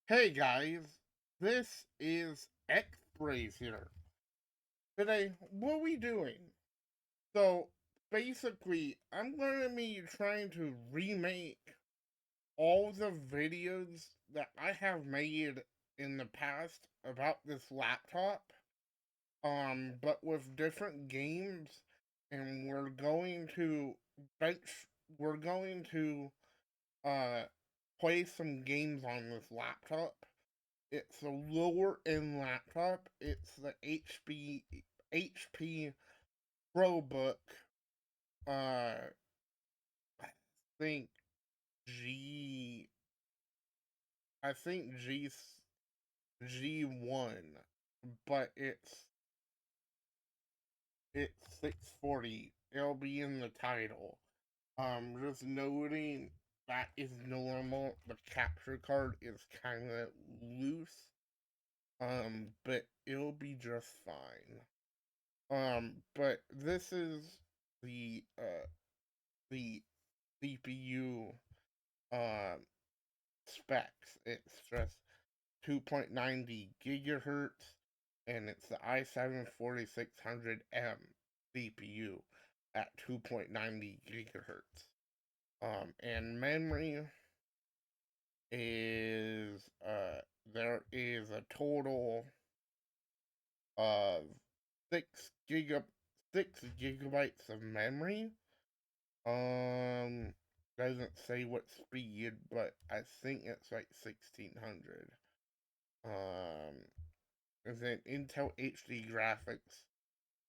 Hey guys, this is X-Braze here. Today, what are we doing? So, basically, I'm going to be trying to remake all the videos that I have made in the past about this laptop, but with different games, and we're going to, uh, play some games on this laptop. It's a lower end laptop. It's the HP ProBook. Uh, I think G. I think G1, but it's 640. It'll be in the title. Just noting that is normal. The capture card is kind of loose. But it'll be just fine. But this is the CPU specs. It's just 2.90 gigahertz, and it's the i7-4600M CPU at 2.90 gigahertz. And memory is there is a total of 6 gigabytes of memory. Um, doesn't say what speed, but I think it's like 1600. Um, and then Intel HD graphics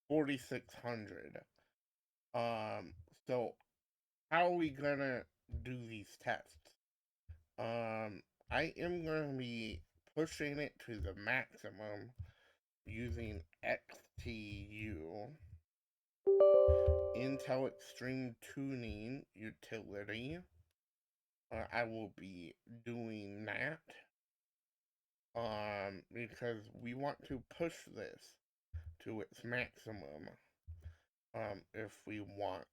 4600. So how are we gonna do these tests? I am gonna be pushing it to the maximum using XTU, Intel Extreme Tuning Utility. I will be doing that because we want to push this to its maximum if we want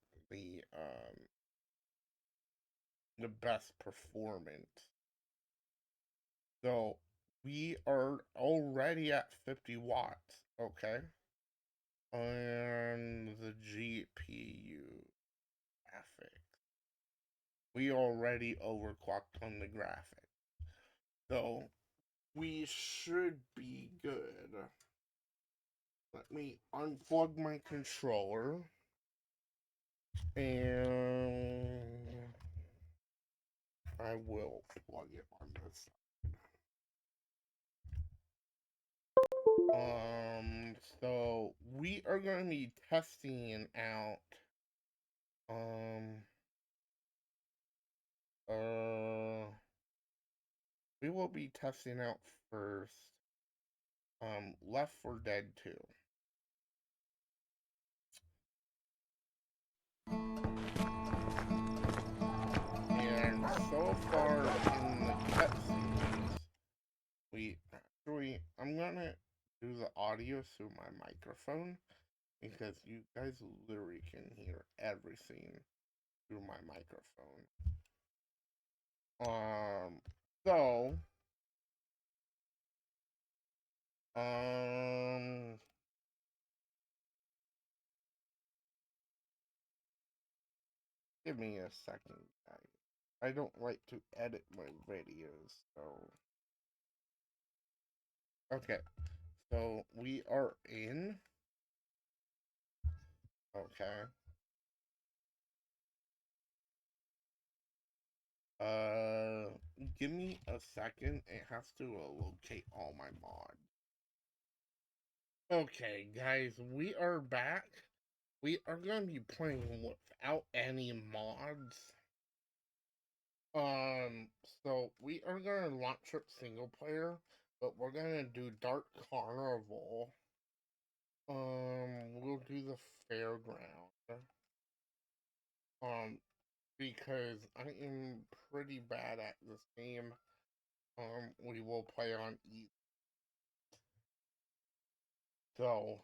the best performance. So we are already at 50 watts, okay? And the GPU graphics. We already overclocked on the graphic. So we should be good. Let me unplug my controller. And I will plug it on this side. So we are going to be testing out, um, we will be testing out first, Left 4 Dead 2. And so far in the cutscenes, I'm gonna do the audio through my microphone because you guys literally can hear everything through my microphone. Um, so, um, give me a second, guys. I don't like to edit my videos, so. Okay, so we are in. Okay. Uh, Give me a second. It has to locate all my mods. Okay, guys, we are back. We are going to be playing without any mods. So we are going to launch up single player, but we're going to do Dark Carnival. We'll do the fairground. Because I am pretty bad at this game. We will play on easy. So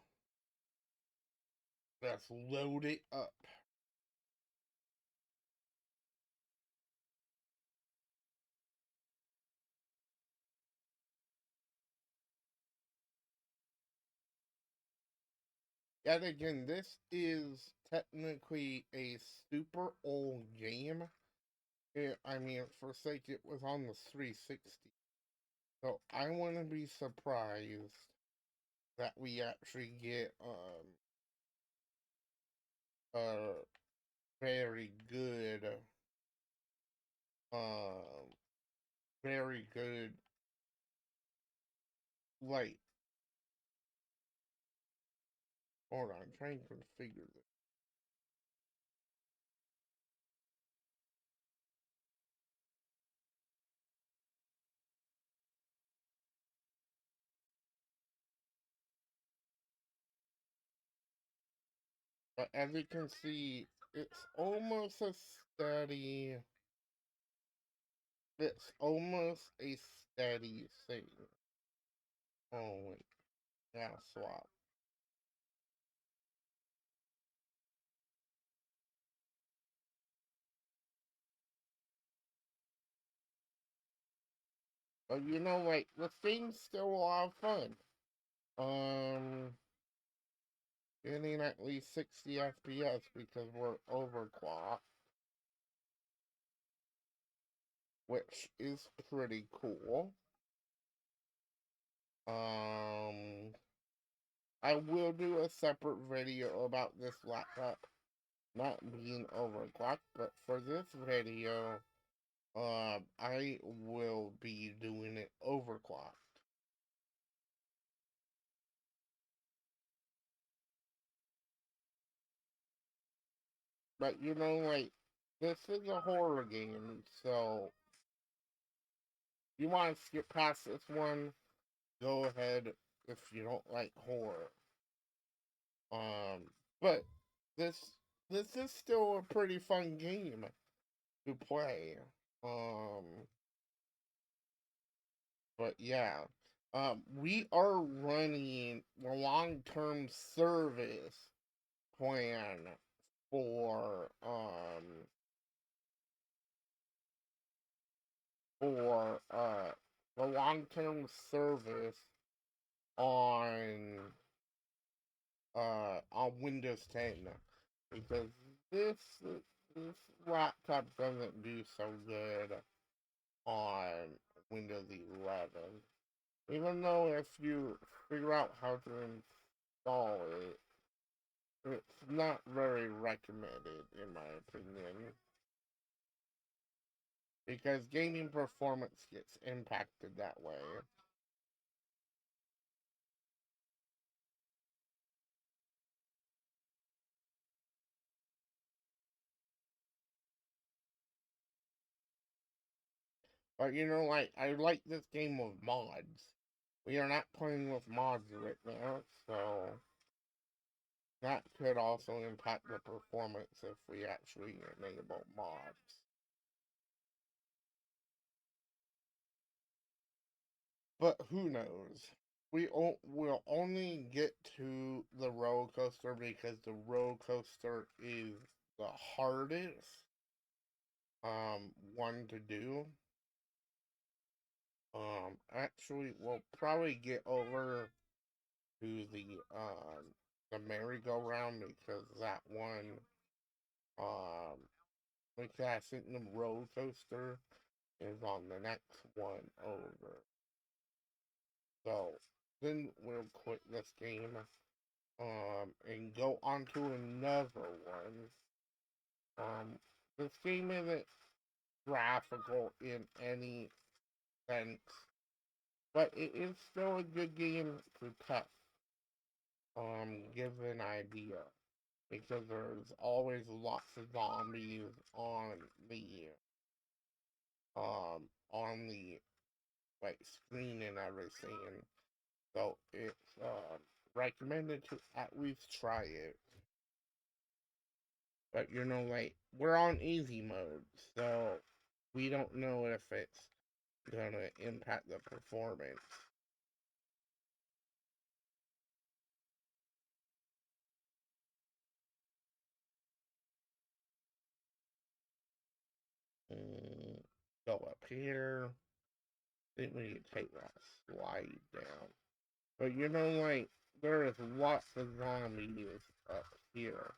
let's load it up. Yet again, this is technically a super old game. I mean, for sake, it was on the 360. So I wouldn't be surprised that we actually get a very good um very good like hold on, I'm trying to configure this. But as you can see, it's almost a steady it's almost a steady thing. Oh wait, now swap. But you know, like the thing's still a lot of fun. Um, getting at least 60 FPS because we're overclocked, which is pretty cool. Um, I will do a separate video about this laptop not being overclocked, but for this video, I will be doing it overclocked. But you know, like, this is a horror game, so you want to skip past this one, go ahead if you don't like horror. Um, but this this is still a pretty fun game to play. Um, but yeah, we are running a long-term service plan for for the long-term service on on Windows 10 because this this laptop doesn't do so good on Windows 11. Even though if you figure out how to install it, it's not very recommended in my opinion because gaming performance gets impacted that way. But you know, like I like this game with mods. We are not playing with mods right now, so that could also impact the performance if we actually enable mods. But who knows? We'll only get to the roller coaster because the roller coaster is the hardest one to do. Actually, we'll probably get over to the merry-go-round because that one um because I think the roller coaster is on the next one over. So then we'll quit this game and go on to another one. This game isn't graphical in any sense, but it is still a good game to test. Give an idea because there's always lots of zombies on the like screen and everything. So it's recommended to at least try it. But you know, like we're on easy mode, so we don't know if it's gonna impact the performance. Mm, go up here. Then we can take that slide down. But you know, like there is lots of zombies up here.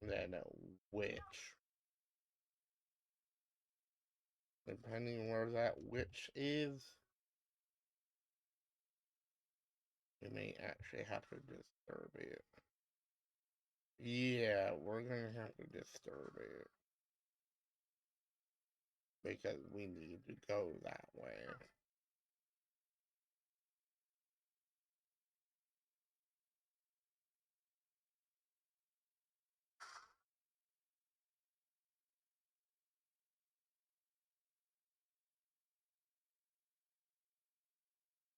Then a witch. Depending on where that witch is, we may actually have to disturb it. Yeah, we're gonna have to disturb it. Because we need to go that way.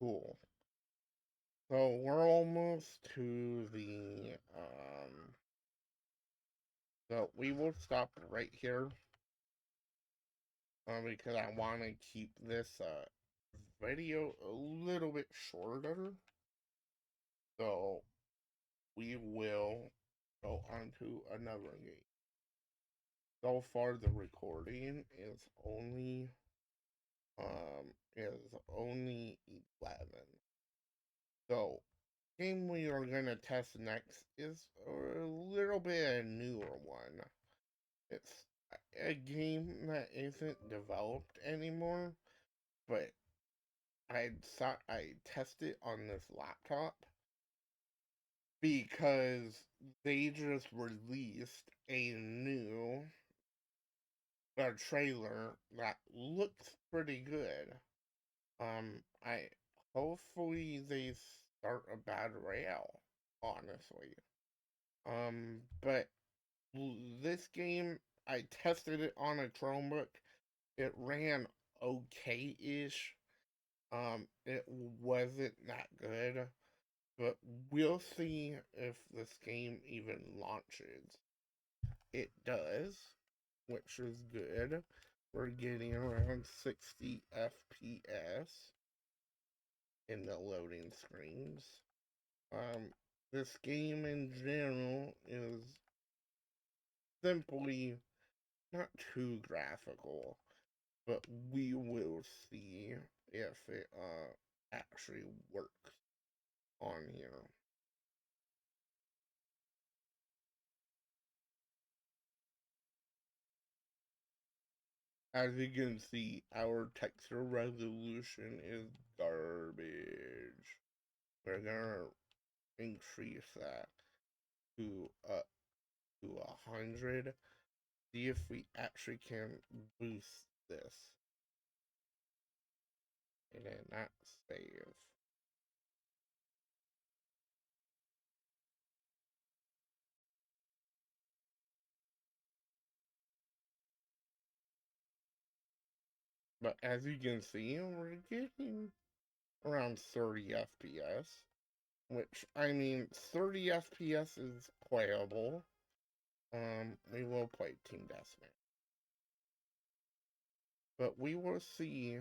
Cool. So we're almost to the so we will stop right here. Because I wanna keep this video a little bit shorter. So we will go on to another game. So far the recording is only 11. So game we are gonna test next is a little bit a newer one. It's a game that isn't developed anymore, but I tested on this laptop because they just released a new trailer that looks pretty good. I hopefully they start a bad rail, honestly. But this game, I tested it on a Chromebook. It ran okay-ish. It wasn't that good, but we'll see if this game even launches. It does, which is good. We're getting around 60 FPS in the loading screens. This game in general is simply not too graphical, but we will see if it actually works on here. As you can see, our texture resolution is garbage. We're gonna increase that to to 100. See if we actually can boost this. And then not save. But as you can see, we're getting around 30 FPS. Which, I mean, 30 FPS is playable. We will play Team Deathmatch. But we will see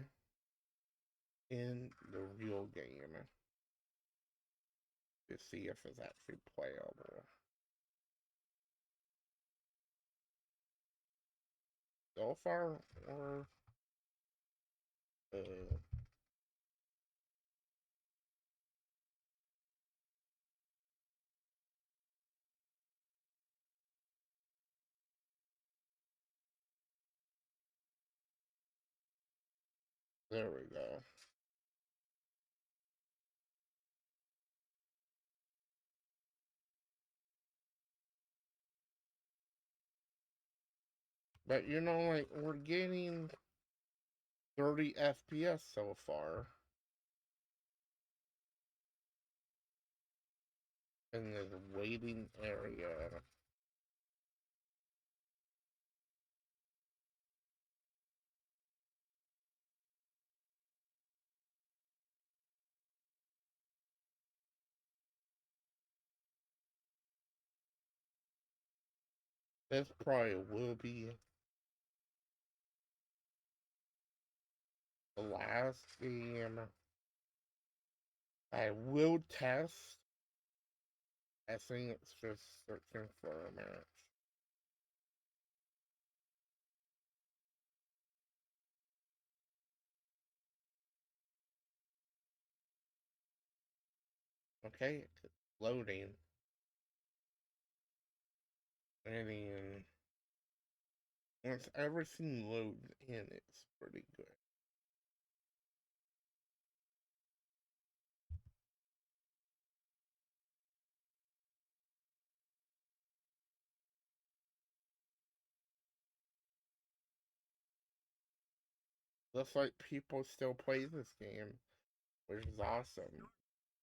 in the real game to see if it's actually playable. So far, we're there we go. But you know, like, we're getting 30 FPS so far. in this waiting area. This probably will be the last game I will test. I think it's just searching for a match. Okay, it's loading. And then once everything loads in, it's pretty good. Looks like people still play this game, which is awesome.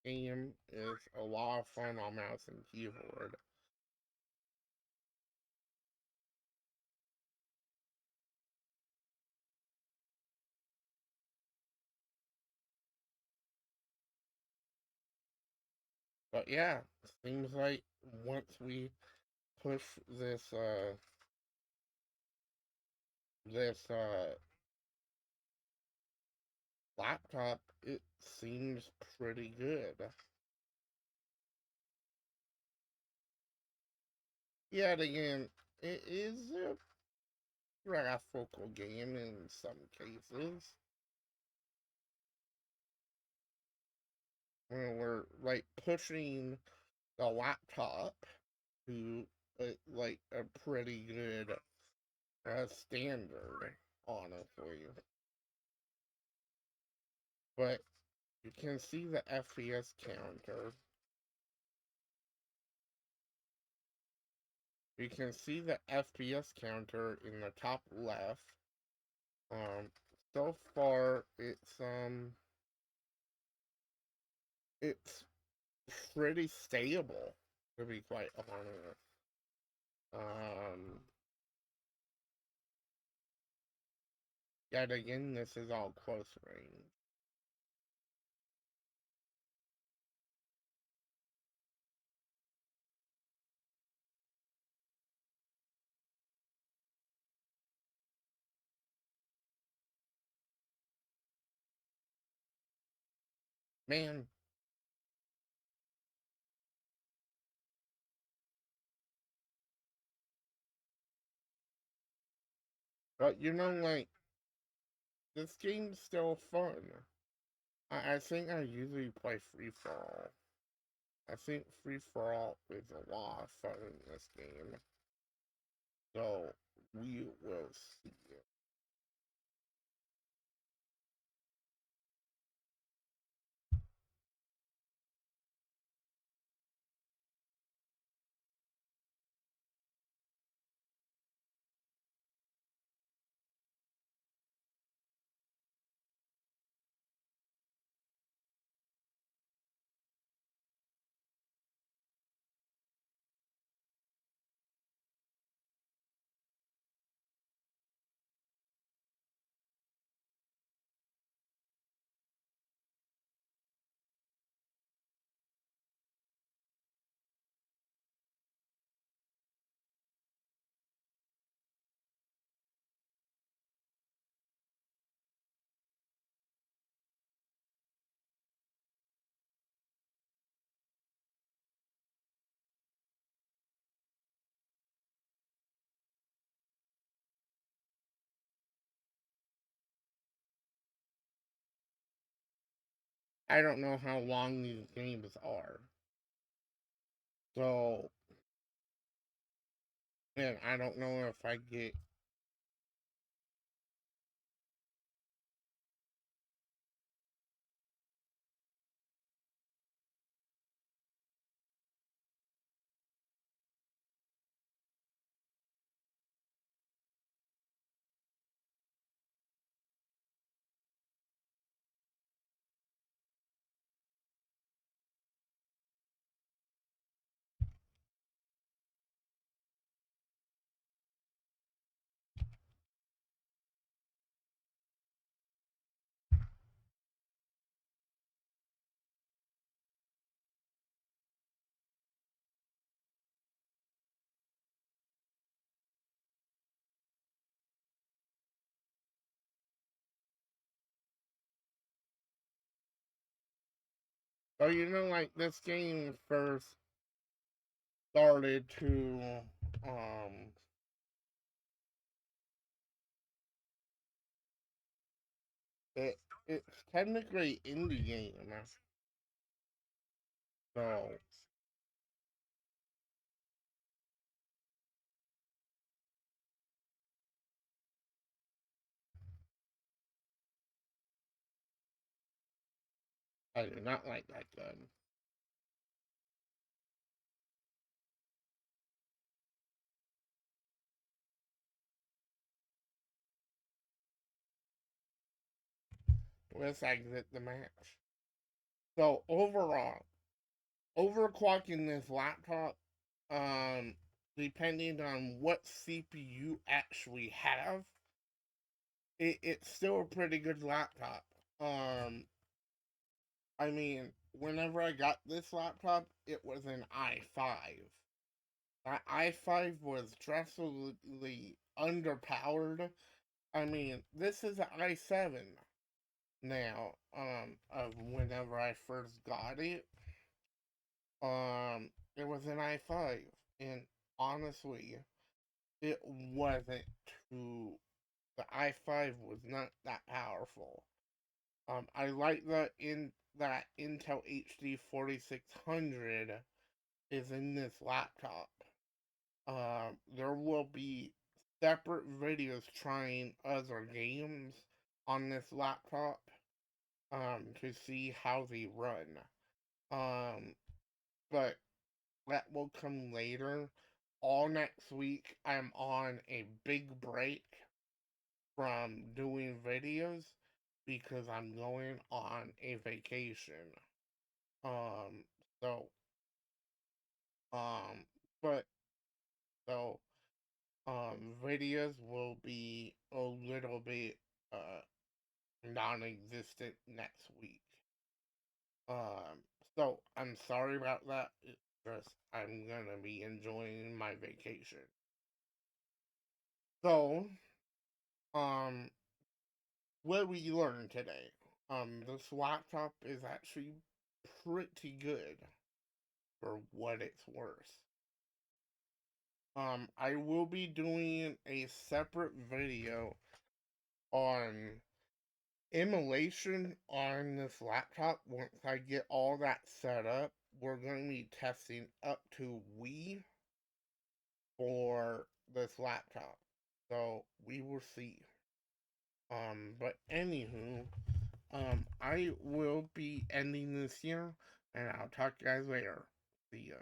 Game is a lot of fun on mouse and keyboard. But yeah, seems like once we push this laptop, it seems pretty good. Yet again, it is a graphical game in some cases. When we're like pushing the laptop to like a pretty good standard, honestly. But you can see the FPS counter. You can see the FPS counter in the top left. Um, so far it's pretty stable, to be quite honest. Um, Yet again, this is all close range. Man, but like, this game's still fun. I think I usually play free for all. I think free for all is a lot of fun in this game. So we will see. I don't know how long these games are. So, and I don't know if I get. So like this game first started to um it it's technically indie game, so I do not like that gun. Let's exit the match. So overall, overclocking this laptop, um, depending on what CPU you actually have, it's still a pretty good laptop. Um, I mean, whenever I got this laptop, it was an i5. That i5 was drastically underpowered. I mean, this is an i7 now. Of whenever I first got it, it was an i5, and honestly, it wasn't too. The i5 was not that powerful. I like that Intel HD 4600 is in this laptop. There will be separate videos trying other games on this laptop to see how they run. Um, but that will come later. All next week, I'm on a big break from doing videos because I'm going on a vacation. Um, so, um, but so, videos will be a little bit uh non-existent next week. Um, so I'm sorry about that. It's just I'm gonna be enjoying my vacation. So, um, what we learned today? This laptop is actually pretty good for what it's worth. I will be doing a separate video on emulation on this laptop. Once I get all that set up, we're going to be testing up to Wii for this laptop. So we will see. But anywho, I will be ending this here, and I'll talk to you guys later. See ya.